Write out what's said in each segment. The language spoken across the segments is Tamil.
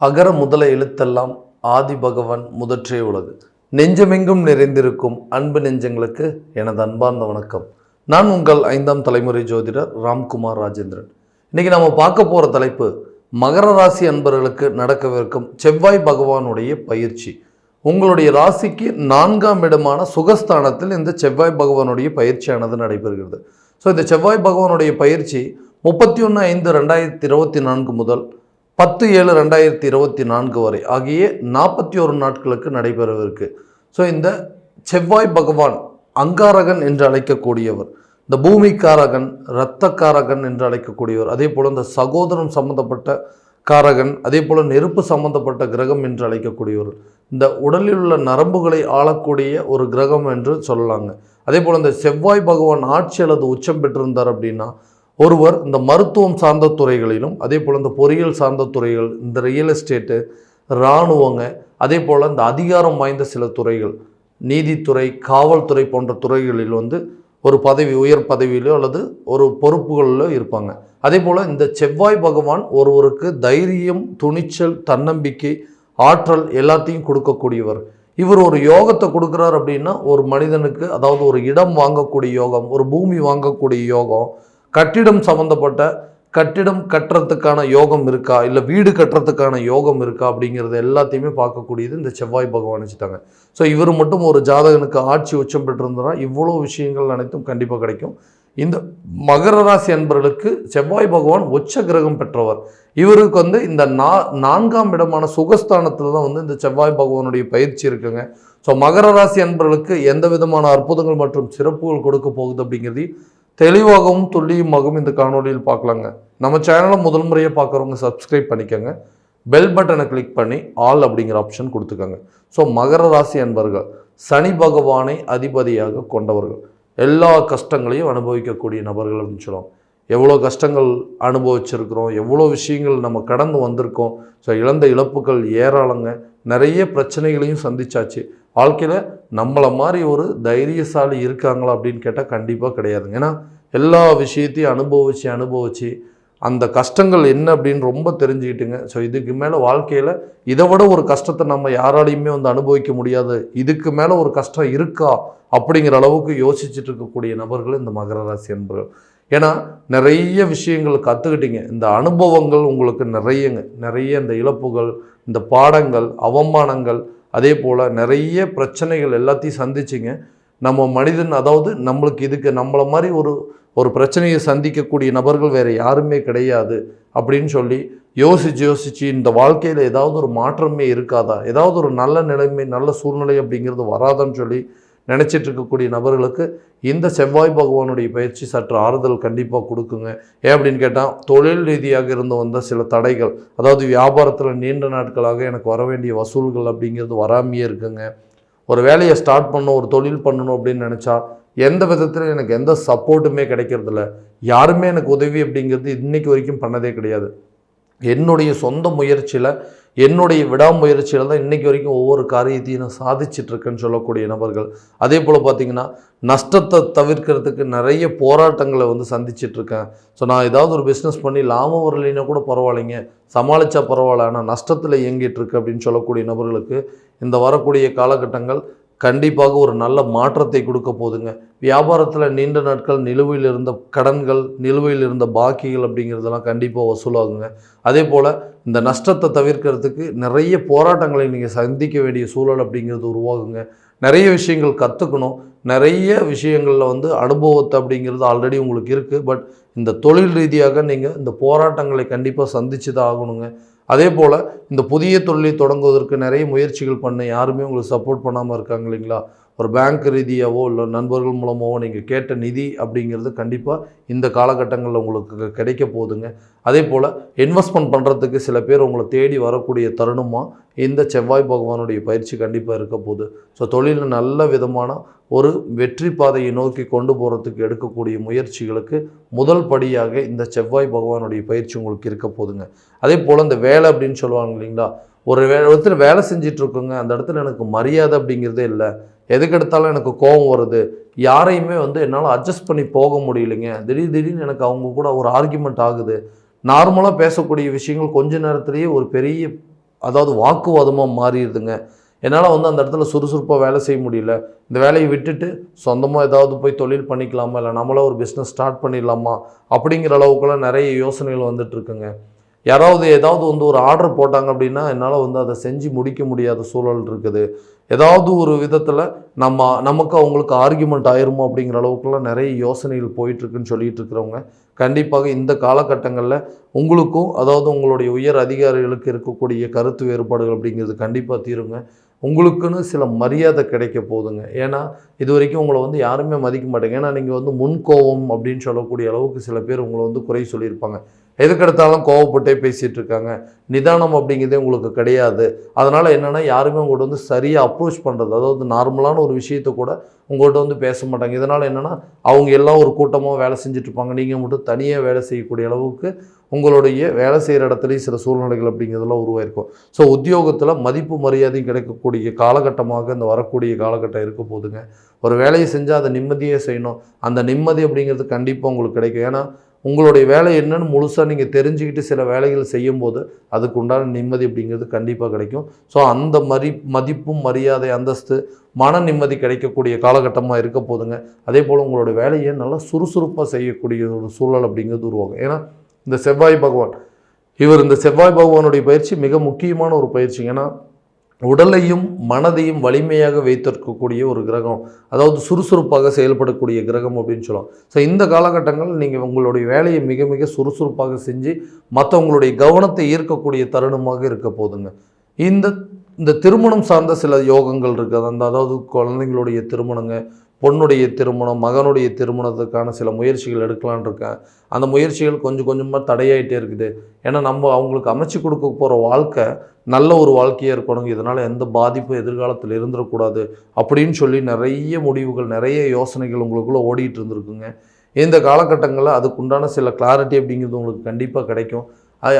அகர முதல எழுத்தெல்லாம் ஆதி பகவன் முதற்றே உலகு. நெஞ்சமெங்கும் நிறைந்திருக்கும் அன்பு நெஞ்சங்களுக்கு எனது அன்பார்ந்த வணக்கம். நான் உங்கள் 5ஆம் தலைமுறை ஜோதிடர் ராம்குமார் ராஜேந்திரன். இன்னைக்கு நம்ம பார்க்க போகிற தலைப்பு மகர ராசி அன்பர்களுக்கு நடக்கவிருக்கும் செவ்வாய் பகவானுடைய பயிற்சி. உங்களுடைய ராசிக்கு 4ஆம் இடமான சுகஸ்தானத்தில் இந்த செவ்வாய் பகவானுடைய பயிற்சியானது நடைபெறுகிறது. ஸோ இந்த செவ்வாய் பகவானுடைய பயிற்சி 31/5/2024 முதல் 10/7/2024 வரை ஆகிய 41 நாட்களுக்கு நடைபெறவிருக்கு. ஸோ இந்த செவ்வாய் பகவான் அங்காரகன் என்று அழைக்கக்கூடியவர், இந்த பூமிக்காரகன், இரத்தக்காரகன் என்று அழைக்கக்கூடியவர், அதே போல் இந்த சகோதரம் சம்பந்தப்பட்ட காரகன், அதே போல் நெருப்பு சம்பந்தப்பட்ட கிரகம் என்று அழைக்கக்கூடியவர், இந்த உடலில் உள்ள நரம்புகளை ஆளக்கூடிய ஒரு கிரகம் என்று சொல்லலாங்க. அதே போல் இந்த செவ்வாய் பகவான் ஆட்சி அல்லது உச்சம் பெற்றிருந்தார் அப்படின்னா ஒருவர் இந்த மருத்துவம் சார்ந்த துறைகளிலும், அதே போல் இந்த பொறியியல் சார்ந்த துறைகள், இந்த ரியல் எஸ்டேட்டு, இராணுவங்க, அதே போல் இந்த அதிகாரம் வாய்ந்த சில துறைகள், நீதித்துறை, காவல்துறை போன்ற துறைகளில் ஒரு பதவி, உயர் பதவியிலோ அல்லது ஒரு பொறுப்புகளிலோ இருப்பாங்க. அதே போல் இந்த செவ்வாய் பகவான் ஒருவருக்கு தைரியம், துணிச்சல், தன்னம்பிக்கை, ஆற்றல் எல்லாத்தையும் கொடுக்கக்கூடியவர். இவர் ஒரு யோகத்தை கொடுக்குறார் அப்படின்னா ஒரு மனிதனுக்கு, அதாவது ஒரு இடம் வாங்கக்கூடிய யோகம், ஒரு பூமி வாங்கக்கூடிய யோகம், கட்டிடம் சம்மந்தப்பட்ட கட்டிடம் கட்டுறதுக்கான யோகம் இருக்கா, இல்லை வீடு கட்டுறதுக்கான யோகம் இருக்கா அப்படிங்கிறது எல்லாத்தையுமே பார்க்கக்கூடியது இந்த செவ்வாய் பகவான் வச்சுட்டாங்க. ஸோ இவர் மட்டும் ஒரு ஜாதகனுக்கு ஆட்சி உச்சம் பெற்றிருந்தனா இவ்வளோ விஷயங்கள் அனைத்தும் கண்டிப்பாக கிடைக்கும். இந்த மகர ராசி அன்பர்களுக்கு செவ்வாய் பகவான் உச்ச கிரகம் பெற்றவர். இவருக்கு இந்த 4ஆம் இடமான சுகஸ்தானத்தில் தான் இந்த செவ்வாய் பகவானுடைய பயிற்சி இருக்குங்க. ஸோ மகர ராசி அன்பர்களுக்கு எந்த விதமான அற்புதங்கள் மற்றும் சிறப்புகள் கொடுக்க போகுது அப்படிங்கிறது தெளிவாகவும் துல்லியமாகவும் இந்த காணொலியில் பார்க்கலாங்க. நம்ம சேனலை முதல் முறையாக பார்க்குறவங்க சப்ஸ்கிரைப் பண்ணிக்கோங்க, பெல் பட்டனை கிளிக் பண்ணி ஆல் அப்படிங்கிற ஆப்ஷன் கொடுத்துக்கோங்க. ஸோ மகர ராசி அன்பர்கள் சனி பகவானை அதிபதியாக கொண்டவர்கள், எல்லா கஷ்டங்களையும் அனுபவிக்கக்கூடிய நபர்கள் அப்படின்னு சொல்லுவோம். எவ்வளோ கஷ்டங்கள் அனுபவிச்சிருக்கிறோம், எவ்வளோ விஷயங்கள் நம்ம கடந்து வந்திருக்கோம். ஸோ இழந்த இழப்புகள் ஏராளங்க, நிறைய பிரச்சனைகளையும் சந்திச்சாச்சு. வாழ்க்கையில் நம்மளை மாதிரி ஒரு தைரியசாலி இருக்காங்களா அப்படின்னு கேட்டால் கண்டிப்பாக கிடையாதுங்க. ஏன்னா எல்லா விஷயத்தையும் அனுபவித்து அந்த கஷ்டங்கள் என்ன அப்படின்னு ரொம்ப தெரிஞ்சுக்கிட்டுங்க. ஸோ இதுக்கு மேலே வாழ்க்கையில் இதை விட ஒரு கஷ்டத்தை நம்ம யாராலையுமே அனுபவிக்க முடியாது, இதுக்கு மேலே ஒரு கஷ்டம் இருக்கா அப்படிங்கிற அளவுக்கு யோசிச்சுட்டு இருக்கக்கூடிய நபர்கள் இந்த மகர ராசி என்பர்கள். ஏன்னா நிறைய விஷயங்கள் கற்றுக்கிட்டீங்க, இந்த அனுபவங்கள் உங்களுக்கு நிறைய இந்த இழப்புகள், இந்த பாடங்கள், அவமானங்கள், அதே போல் நிறைய பிரச்சனைகள் எல்லாத்தையும் சந்திச்சிங்க. நம்ம மனிதன், அதாவது நம்மளுக்கு நம்மளை மாதிரி ஒரு பிரச்சனையை சந்திக்கக்கூடிய நபர்கள் வேறு யாருமே கிடையாது அப்படின்னு சொல்லி யோசித்து இந்த வாழ்க்கையில் ஏதாவது ஒரு மாற்றமே இருக்காதா, ஏதாவது ஒரு நல்ல நிலைமை, நல்ல சூழ்நிலை அப்படிங்கிறது வராதான்னு சொல்லி நினச்சிட்டு இருக்கக்கூடிய நபர்களுக்கு இந்த செவ்வாய் பகவானுடைய பயிற்சி சற்று ஆறுதல் கண்டிப்பாக கொடுக்குங்க. ஏன் அப்படின்னு கேட்டால் தொழில் ரீதியாக இருந்து வந்த சில தடைகள், அதாவது வியாபாரத்தில் நீண்ட நாட்களாக எனக்கு வர வேண்டிய வசூல்கள் அப்படிங்கிறது வராமையே இருக்குங்க. ஒரு வேலையை ஸ்டார்ட் பண்ணணும், ஒரு தொழில் பண்ணணும் அப்படின்னு நினச்சா எந்த விதத்தில் எனக்கு எந்த சப்போர்ட்டுமே கிடைக்கிறதில்ல, யாருமே எனக்கு உதவி அப்படிங்கிறது இன்றைக்கு வரைக்கும் பண்ணதே கிடையாது. என்னுடைய சொந்த முயற்சியில், என்னுடைய விடாமுயற்சியில் தான் இன்றைக்கி வரைக்கும் ஒவ்வொரு காரியத்தையும் நான் சாதிச்சிட்ருக்கேன்னு சொல்லக்கூடிய நபர்கள். அதே போல் பார்த்திங்கன்னா நஷ்டத்தை தவிர்க்கிறதுக்கு நிறைய போராட்டங்களை சந்திச்சிட்ருக்கேன். ஸோ நான் ஏதாவது ஒரு பிஸ்னஸ் பண்ணி லாபம் வரலைன்னா கூட பரவாயில்லைங்க, சமாளித்தா பரவாயில்ல, ஆனால் நஷ்டத்தில் இயங்கிட்டுருக்கு அப்படின்னு சொல்லக்கூடிய நபர்களுக்கு இந்த வரக்கூடிய காலகட்டங்கள் கண்டிப்பாக ஒரு நல்ல மாற்றத்தை கொடுக்க போதுங்க. வியாபாரத்தில் நீண்ட நாட்கள் நிலுவையில் இருந்த கடன்கள், நிலுவையில் இருந்த பாக்கிகள் அப்படிங்கிறதெல்லாம் கண்டிப்பாக வசூலாகுங்க. அதே போல் இந்த நஷ்டத்தை தவிர்க்கிறதுக்கு நிறைய போராட்டங்களை நீங்கள் சந்திக்க வேண்டிய சூழல் அப்படிங்கிறது உருவாகுங்க. நிறைய விஷயங்கள் கற்றுக்கணும், நிறைய விஷயங்களில் அனுபவத்தை அப்படிங்கிறது ஆல்ரெடி உங்களுக்கு இருக்குது. பட் இந்த தொழில் ரீதியாக நீங்கள் இந்த போராட்டங்களை கண்டிப்பாக சந்தித்து தான் ஆகணுங்க. அதே போல் இந்த புதிய தொழிலை தொடங்குவதற்கு நிறைய முயற்சிகள் பண்ண யாருமே உங்களுக்கு சப்போர்ட் பண்ணாமல் இருக்காங்க இல்லைங்களா. ஒரு பேங்க் ரீதியாகவோ இல்லை நண்பர்கள் மூலமாகவோ நீங்கள் கேட்ட நிதி அப்படிங்கிறது கண்டிப்பாக இந்த காலகட்டங்களில் உங்களுக்கு கிடைக்க போகுதுங்க. அதே போல் இன்வெஸ்ட்மெண்ட் பண்ணுறதுக்கு சில பேர் உங்களை தேடி வரக்கூடிய தருணமாக இந்த செவ்வாய் பகவானுடைய பயிற்சி கண்டிப்பாக இருக்க போகுது. ஸோ தொழிலில் நல்ல விதமான ஒரு வெற்றி பாதையை நோக்கி கொண்டு போகிறதுக்கு எடுக்கக்கூடிய முயற்சிகளுக்கு முதல் படியாக இந்த செவ்வாய் பகவானுடைய பயிற்சி உங்களுக்கு இருக்க போகுதுங்க. அதே போல் இந்த வேலை அப்படின்னு சொல்லுவாங்க இல்லைங்களா, ஒரு இடத்துல வேலை செஞ்சிட்ருக்குங்க, அந்த இடத்துல எனக்கு மரியாதை அப்படிங்கிறதே இல்லை, எதுக்கெடுத்தாலும் எனக்கு கோபம் வருது, யாரையுமே என்னால் அட்ஜஸ்ட் பண்ணி போக முடியலைங்க, திடீர்னு எனக்கு அவங்க கூட ஒரு ஆர்கியூமெண்ட் ஆகுது, நார்மலாக பேசக்கூடிய விஷயங்கள் கொஞ்ச நேரத்துலேயே ஒரு பெரிய அதாவது வாக்குவாதமாக மாறிடுதுங்க. என்னால் வந்து அந்த இடத்துல சுறுசுறுப்பாக வேலை செய்ய முடியல, இந்த வேலையை விட்டுட்டு சொந்தமாக ஏதாவது போய் தொழில் பண்ணிக்கலாமா, இல்லை நம்மளே ஒரு பிஸ்னஸ் ஸ்டார்ட் பண்ணிடலாமா அப்படிங்கிற அளவுக்குலாம் நிறைய யோசனைகள் வந்துட்டு இருக்குங்க. யாராவது ஏதாவது வந்து ஒரு ஆர்டர் போட்டாங்க அப்படின்னா என்னால் வந்து அதை செஞ்சு முடிக்க முடியாத சூழல் இருக்குது. ஏதாவது ஒரு விதத்தில் நமக்கு அவங்களுக்கு ஆர்கியூமெண்ட் ஆயிருமோ அப்படிங்கிற அளவுக்குலாம் நிறைய யோசனைகள் போயிட்டுருக்குன்னு சொல்லிட்டு இருக்கிறவங்க கண்டிப்பாக இந்த காலகட்டங்களில் உங்களுக்கும், அதாவது உங்களுடைய உயர் அதிகாரிகளுக்கு இருக்கக்கூடிய கருத்து வேறுபாடுகள் அப்படிங்கிறது கண்டிப்பாக தீருங்க. உங்களுக்குன்னு சில மரியாதை கிடைக்க போகுதுங்க. ஏன்னா இது வரைக்கும் உங்களை வந்து யாருமே மதிக்க மாட்டேங்க. ஏன்னா நீங்கள் வந்து முன்கோபம் அப்படின்னு சொல்லக்கூடிய அளவுக்கு சில பேர் உங்களை வந்து குறை சொல்லியிருப்பாங்க. எதுக்கெடுத்தாலும் கோவப்பட்டே பேசிகிட்டு இருக்காங்க, நிதானம் அப்படிங்கிறதே உங்களுக்கு கிடையாது. அதனால் என்னென்னா யாருமே உங்கள்கிட்ட வந்து சரியாக அப்ரோச் பண்ணுறது, அதாவது நார்மலான ஒரு விஷயத்தை கூட உங்கள்கிட்ட வந்து பேச மாட்டாங்க. இதனால் என்னென்னா அவங்க எல்லாம் ஒரு கூட்டமாக வேலை செஞ்சுட்ருப்பாங்க, நீங்கள் மட்டும் தனியாக வேலை செய்யக்கூடிய அளவுக்கு உங்களுடைய வேலை செய்கிற இடத்துலையும் சில சூழ்நிலைகள் அப்படிங்கிறதெல்லாம் உருவாயிருக்கும். ஸோ உத்தியோகத்தில் மதிப்பு மரியாதையும் கிடைக்கக்கூடிய காலகட்டமாக இந்த வரக்கூடிய காலகட்டம் இருக்க போதுங்க. ஒரு வேலையை செஞ்சால் அதை நிம்மதியே செய்யணும், அந்த நிம்மதி அப்படிங்கிறது கண்டிப்பாக உங்களுக்கு கிடைக்கும். ஏன்னா உங்களுடைய வேலை என்னன்னு முழுசாக நீங்கள் தெரிஞ்சுக்கிட்டு சில வேலைகள் செய்யும்போது அதுக்கு உண்டான நிம்மதி அப்படிங்கிறது கண்டிப்பாக கிடைக்கும். ஸோ அந்த மதிப்பும் மரியாதை அந்தஸ்து மன நிம்மதி கிடைக்கக்கூடிய காலகட்டமாக இருக்க போதுங்க. அதே போல் உங்களுடைய வேலையை நல்லா சுறுசுறுப்பாக செய்யக்கூடிய ஒரு சூழல் அப்படிங்கிறது உருவாகும். ஏன்னா இந்த செவ்வாய் பகவான் இந்த செவ்வாய் பகவானுடைய பயிற்சி மிக முக்கியமான ஒரு பயிற்சி. ஏன்னா உடலையும் மனதையும் வலிமையாக வைத்திருக்கக்கூடிய ஒரு கிரகம், அதாவது சுறுசுறுப்பாக செயல்படக்கூடிய கிரகம் அப்படின்னு சொல்லலாம். ஸோ இந்த காலகட்டங்கள் நீங்கள் உங்களுடைய வேலையை மிக மிக சுறுசுறுப்பாக செஞ்சு மற்றவங்களுடைய கவனத்தை ஈர்க்கக்கூடிய தருணமாக இருக்க போதுங்க. இந்த திருமணம் சார்ந்த சில யோகங்கள் இருக்குது. அதாவது குழந்தைங்களுடைய திருமணங்க, பொண்ணுடைய திருமணம், மகனுடைய திருமணத்துக்கான சில முயற்சிகள் எடுக்கலான் இருக்கேன். அந்த முயற்சிகள் கொஞ்சம் கொஞ்சமாக தடையாயிட்டே இருக்குது. ஏன்னா நம்ம அவங்களுக்கு அமைச்சு கொடுக்க போகிற வாழ்க்கை நல்ல ஒரு வாழ்க்கையாக இருக்கணும், இதனால் எந்த பாதிப்பும் எதிர்காலத்தில் இருந்துடக்கூடாது அப்படின்னு சொல்லி நிறைய முடிவுகள், நிறைய யோசனைகள் உங்களுக்குள்ளே ஓடிட்டு இருந்திருக்குங்க. இந்த காலகட்டங்களில் அதுக்குண்டான சில கிளாரிட்டி அப்படிங்கிறது உங்களுக்கு கண்டிப்பாக கிடைக்கும்.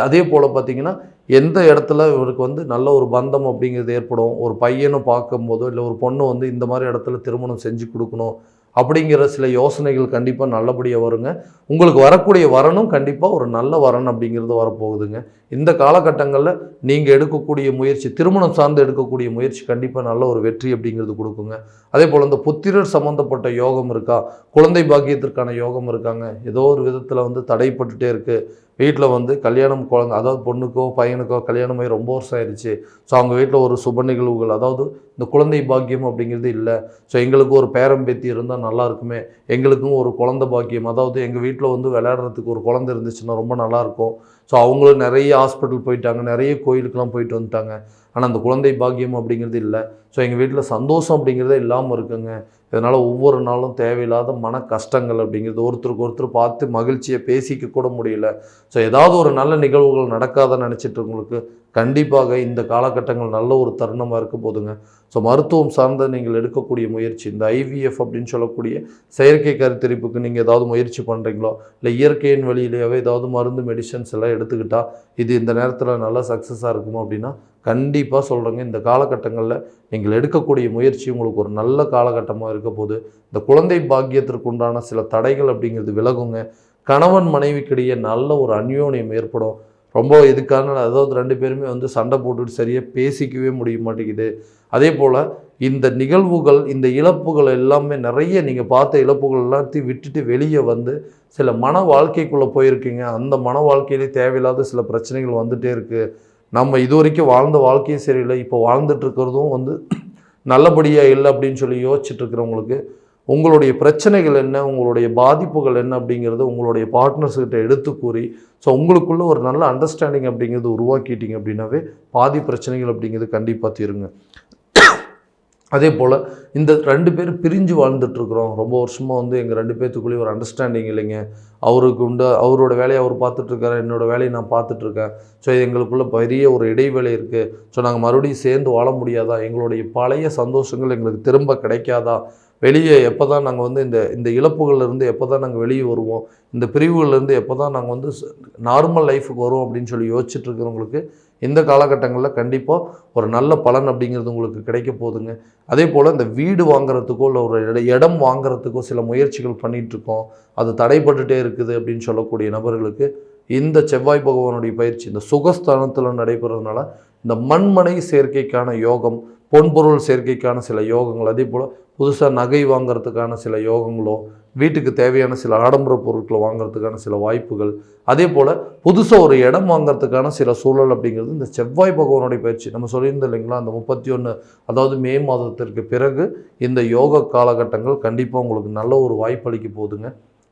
அதே போல் பார்த்திங்கன்னா எந்த இடத்துல இவருக்கு வந்து நல்ல ஒரு பந்தம் அப்படிங்கிறது ஏற்படும், ஒரு பையனை பார்க்கும்போதோ இல்லை ஒரு பொண்ணு வந்து இந்த மாதிரி இடத்துல திருமணம் செஞ்சு கொடுக்கணும் அப்படிங்கிற சில யோசனைகள் கண்டிப்பாக நல்லபடியாக வருங்க. உங்களுக்கு வரக்கூடிய வரனும் கண்டிப்பாக ஒரு நல்ல வரன் அப்படிங்கிறது வரப்போகுதுங்க. இந்த காலகட்டங்களில் நீங்கள் எடுக்கக்கூடிய முயற்சி, திருமணம் சார்ந்து எடுக்கக்கூடிய முயற்சி கண்டிப்பாக நல்ல ஒரு வெற்றி அப்படிங்கிறது கொடுக்குங்க. அதே போல் இந்த புத்திரர் சம்மந்தப்பட்ட யோகம் இருக்கா, குழந்தை பாக்கியத்திற்கான யோகம் இருக்காங்க, ஏதோ ஒரு விதத்தில் வந்து தடைப்பட்டுட்டே இருக்குது, வீட்டில் வந்து கல்யாணம் குழந்தை, அதாவது பொண்ணுக்கோ பையனுக்கோ கல்யாணமாகி ரொம்ப வருஷம் ஆயிடுச்சு, ஸோ அவங்க வீட்டில் ஒரு சுப நிகழ்வுகள், அதாவது இந்த குழந்தை பாக்கியம் அப்படிங்கிறது இல்லை, ஸோ எங்களுக்கு ஒரு பேரம்பேத்தி இருந்தால் நல்லா இருக்குமே, எங்களுக்கும் ஒரு குழந்தை பாக்கியம், அதாவது எங்கள் வீட்டில் வந்து விளையாடுறதுக்கு ஒரு குழந்தை இருந்துச்சுன்னா ரொம்ப நல்லாயிருக்கும், ஸோ அவங்களும் நிறைய ஹாஸ்பிட்டல் போயிட்டாங்க, நிறைய கோயிலுக்கெலாம் போயிட்டு வந்துட்டாங்க, ஆனால் அந்த குழந்ை பாக்கியம் அப்படிங்கிறது இல்லை, ஸோ எங்கள் வீட்டில் சந்தோஷம் அப்படிங்கிறதே இல்லாமல் இருக்குங்க. இதனால் ஒவ்வொரு நாளும் தேவையில்லாத மன கஷ்டங்கள் அப்படிங்கிறது, ஒருத்தருக்கு ஒருத்தர் பார்த்து மகிழ்ச்சியை பேசிக்க கூட முடியல. ஸோ ஏதாவது ஒரு நல்ல நிகழ்வுகள் நடக்காதன்னு நினச்சிட்டு உங்களுக்கு கண்டிப்பாக இந்த காலகட்டங்கள் நல்ல ஒரு தருணமாக இருக்க போதுங்க. ஸோ மருத்துவம் சார்ந்த நீங்கள் எடுக்கக்கூடிய முயற்சி, இந்த IVF அப்படின்னு சொல்லக்கூடிய செயற்கை கருத்தரிப்புக்கு நீங்கள் ஏதாவது முயற்சி பண்ணுறீங்களோ, இல்லை இயற்கையின் வழியிலேயே ஏதாவது மருந்து மெடிசன்ஸ் எல்லாம் எடுத்துக்கிட்டால் இது இந்த நேரத்தில் நல்லா சக்ஸஸாக இருக்குமோ அப்படின்னா கண்டிப்பாக சொல்கிறேங்க. இந்த காலகட்டங்களில் நீங்கள் எடுக்கக்கூடிய முயற்சி உங்களுக்கு ஒரு நல்ல காலகட்டமாக இருக்க போது. இந்த குழந்தை பாக்கியத்திற்கு உண்டான சில தடைகள் அப்படிங்கிறது விலகுங்க. கணவன் மனைவிக்கிடையே நல்ல ஒரு அந்யோன்யம் ஏற்படும். ரொம்ப இதுக்கான, அதாவது 2 பேருமே வந்து சண்டை போட்டுட்டு சரியாக பேசிக்கவே முடிய மாட்டேங்குது. அதே போல் இந்த நிகழ்வுகள், இந்த இழப்புகள் எல்லாமே நிறைய நீங்கள் பார்த்த இழப்புகள் எல்லாத்தையும் விட்டுட்டு வெளியே வந்து சில மன வாழ்க்கைக்குள்ளே போயிருக்கீங்க. அந்த மன வாழ்க்கையிலே தேவையில்லாத சில பிரச்சனைகள் வந்துகிட்டே இருக்குது. நம்ம இது வரைக்கும் வாழ்ந்த வாழ்க்கையும் சரியில்லை, இப்போ வாழ்ந்துட்டு இருக்கிறதும் வந்து நல்லபடியாக இல்லை அப்படின்னு சொல்லி யோசிச்சுட்டு இருக்கிறவங்களுக்கு உங்களுடைய பிரச்சனைகள் என்ன, உங்களுடைய பாதிப்புகள் என்ன அப்படிங்கிறது உங்களுடைய பார்ட்னர்ஸ்கிட்ட எடுத்து கூறி, ஸோ உங்களுக்குள்ள ஒரு நல்ல அண்டர்ஸ்டாண்டிங் அப்படிங்கிறது உருவாக்கிட்டீங்க அப்படின்னாவே பாதி பிரச்சனைகள் அப்படிங்கிறது கண்டிப்பாக தீருங்க. அதே போல் இந்த 2 பேர் பிரிஞ்சு வாழ்ந்துட்டுருக்குறோம், ரொம்ப வருஷமாக வந்து எங்கள் 2 பேர்த்துக்குள்ளேயே ஒரு அண்டர்ஸ்டாண்டிங் இல்லைங்க, அவரோட வேலையை அவர் பார்த்துட்ருக்காரு, என்னோடய வேலையை நான் பார்த்துட்ருக்கேன், ஸோ எங்களுக்குள்ளே பெரிய ஒரு இடைவேளை இருக்குது, ஸோ நாங்கள் மறுபடியும் சேர்ந்து வாழ முடியாதா, எங்களுடைய பழைய சந்தோஷங்கள் எங்களுக்கு திரும்ப கிடைக்காதா, வெளியே எப்போ தான் நாங்கள் வந்து இந்த இழப்புகள்லேருந்து எப்போ தான் நாங்கள் வெளியே வருவோம், இந்த பிரிவுகள்லேருந்து எப்போ தான் நாங்கள் வந்து நார்மல் லைஃபுக்கு வருவோம் அப்படின்னு சொல்லி யோசிச்சுட்டு இருக்கிறவங்களுக்கு இந்த காலகட்டங்களில் கண்டிப்பாக ஒரு நல்ல பலன் அப்படிங்கிறது உங்களுக்கு கிடைக்க போகுதுங்க. அதே போல் இந்த வீடு வாங்குறதுக்கோ இல்லை ஒரு இடம் வாங்குறதுக்கோ சில முயற்சிகள் பண்ணிகிட்ருக்கோம், அது தடைப்பட்டுட்டே இருக்குது அப்படின்னு சொல்லக்கூடிய நபர்களுக்கு இந்த செவ்வாய் பகவானுடைய பயிற்சி இந்த சுகஸ்தானத்தில் நடைபெறதுனால இந்த மண்மனை சேர்க்கைக்கான யோகம், பொன்பொருள் சேர்க்கைக்கான சில யோகங்கள், அதே போல் புதுசாக நகை வாங்கிறதுக்கான சில யோகங்களோ, வீட்டுக்கு தேவையான சில ஆடம்பர பொருட்களை வாங்கிறதுக்கான சில வாய்ப்புகள், அதே போல் புதுசாக ஒரு இடம் வாங்கிறதுக்கான சில சூழல் அப்படிங்கிறது இந்த செவ்வாய் பகவானுடைய பயிற்சி. நம்ம சொல்லியிருந்தோம் இல்லைங்களா, அந்த 31 அதாவது மே மாதத்திற்கு பிறகு இந்த யோக காலகட்டங்கள் கண்டிப்பாக உங்களுக்கு நல்ல ஒரு வாய்ப்பளிக்க போகுதுங்க.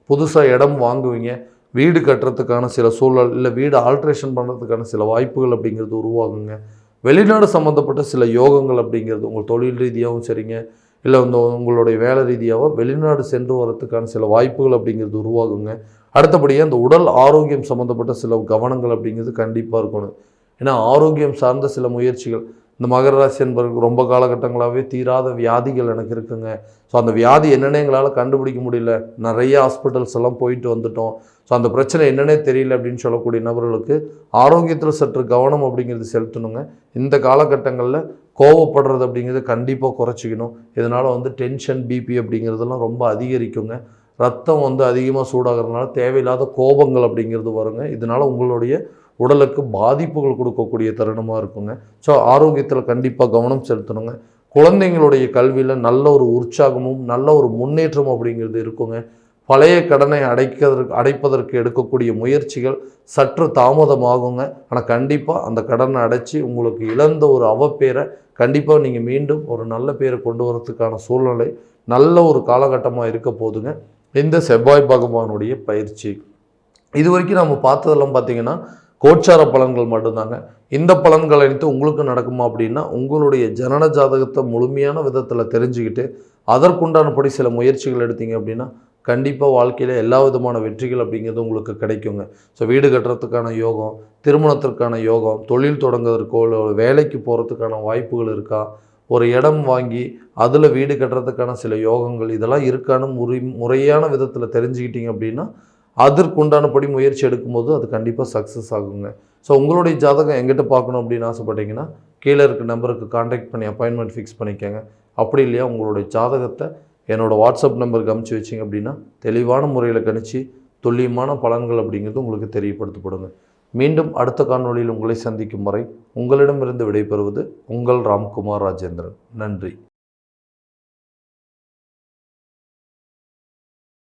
புதுசாக இடம் வாங்குவீங்க, வீடு கட்டுறதுக்கான சில சூழல், இல்லை வீடு ஆல்ட்ரேஷன் பண்ணுறதுக்கான சில வாய்ப்புகள் அப்படிங்கிறது உருவாகுங்க. வெளிநாடு சம்மந்தப்பட்ட சில யோகங்கள் அப்படிங்கிறது உங்கள் தொழில் ரீதியாகவும் சரிங்க, இல்லை உங்களுடைய வேலை ரீதியாகவோ வெளிநாடு சென்று வரத்துக்கான சில வாய்ப்புகள் அப்படிங்கிறது உருவாகுங்க. அடுத்தபடியாக அந்த உடல் ஆரோக்கியம் சம்மந்தப்பட்ட சில கவனங்கள் அப்படிங்கிறது கண்டிப்பாக இருக்கணும். ஏன்னா ஆரோக்கியம் சார்ந்த சில முயற்சிகள், இந்த மகர ராசி என்பவருக்கு ரொம்ப காலகட்டங்களாகவே தீராத வியாதிகள் எனக்கு இருக்குங்க. ஸோ அந்த வியாதி என்னென்ன எங்களால் கண்டுபிடிக்க முடியல, நிறைய ஹாஸ்பிட்டல்ஸ் எல்லாம் போயிட்டு வந்துட்டோம், ஸோ அந்த பிரச்சனை என்னென்னே தெரியல அப்படின்னு சொல்லக்கூடிய நபர்களுக்கு ஆரோக்கியத்தில் சற்று கவனம் அப்படிங்கிறது செலுத்தணுங்க. இந்த காலகட்டங்களில் கோவப்படுறது அப்படிங்கிறது கண்டிப்பாக குறைச்சிக்கணும். இதனால் டென்ஷன், பிபி அப்படிங்கிறதெல்லாம் ரொம்ப அதிகரிக்குங்க. ரத்தம் அதிகமாக சூடாகிறதுனால தேவையில்லாத கோபங்கள் அப்படிங்கிறது வருங்க. இதனால் உங்களுடைய உடலுக்கு பாதிப்புகள் கொடுக்கக்கூடிய தருணமாக இருக்குங்க. ஸோ ஆரோக்கியத்தில் கண்டிப்பாக கவனம் செலுத்தணுங்க. குழந்தைங்களுடைய கல்வியில் நல்ல ஒரு உற்சாகமும் நல்ல ஒரு முன்னேற்றம் அப்படிங்கிறது இருக்குங்க. பழைய கடனை அடைப்பதற்கு எடுக்கக்கூடிய முயற்சிகள் சற்று தாமதமாகுங்க. ஆனால் கண்டிப்பாக அந்த கடனை அடைச்சி உங்களுக்கு இழந்த ஒரு அவப்பேரை கண்டிப்பாக நீங்கள் மீண்டும் ஒரு நல்ல பேரை கொண்டு வரதுக்கான சூழ்நிலை நல்ல ஒரு காலகட்டமாக இருக்க போதுங்க இந்த செவ்வாய் பகவானுடைய பயிற்சி. இது வரைக்கும் நம்ம பார்த்ததெல்லாம் பார்த்திங்கன்னா கோச்சார பலன்கள் மட்டும்தாங்க. இந்த பலன்கள் அனைத்து உங்களுக்கு நடக்குமா அப்படின்னா உங்களுடைய ஜனன ஜாதகத்தை முழுமையான விதத்தில் தெரிஞ்சுக்கிட்டு அதற்குண்டானபடி சில முயற்சிகள் எடுத்தீங்க அப்படின்னா கண்டிப்பாக வாழ்க்கையில் எல்லா விதமான வெற்றிகள் அப்படிங்கிறது உங்களுக்கு கிடைக்குங்க. ஸோ வீடு கட்டுறதுக்கான யோகம், திருமணத்திற்கான யோகம், தொழில் தொடங்குவதற்கோ இல்லை வேலைக்கு போகிறதுக்கான வாய்ப்புகள் இருக்கா, ஒரு இடம் வாங்கி அதில் வீடு கட்டுறதுக்கான சில யோகங்கள் இதெல்லாம் இருக்கான்னு முறையான விதத்தில் தெரிஞ்சுக்கிட்டீங்க அப்படின்னா அதற்குண்டானபடி முயற்சி எடுக்கும்போது அது கண்டிப்பாக சக்ஸஸ் ஆகுங்க. ஸோ உங்களுடைய ஜாதகம் எங்கிட்ட பார்க்கணும் அப்படின்னு ஆசைப்பட்டீங்கன்னா கீழே இருக்க நம்பருக்கு கான்டாக்ட் பண்ணி அப்பாயின்மெண்ட் ஃபிக்ஸ் பண்ணிக்கோங்க. அப்படி இல்லையா உங்களுடைய ஜாதகத்தை என்னோடய வாட்ஸ்அப் நம்பருக்கு அனுப்பிச்சி வச்சிங்க அப்படின்னா தெளிவான முறையில் கணிச்சு துல்லியமான பலன்கள் அப்படிங்கிறது உங்களுக்கு தெரியப்படுத்தப்படுங்க. மீண்டும் அடுத்த காணொளியில் உங்களை சந்திக்கும் வரை உங்களிடமிருந்து விடைபெறுவது உங்கள் ராம்குமார் ராஜேந்திரன். நன்றி.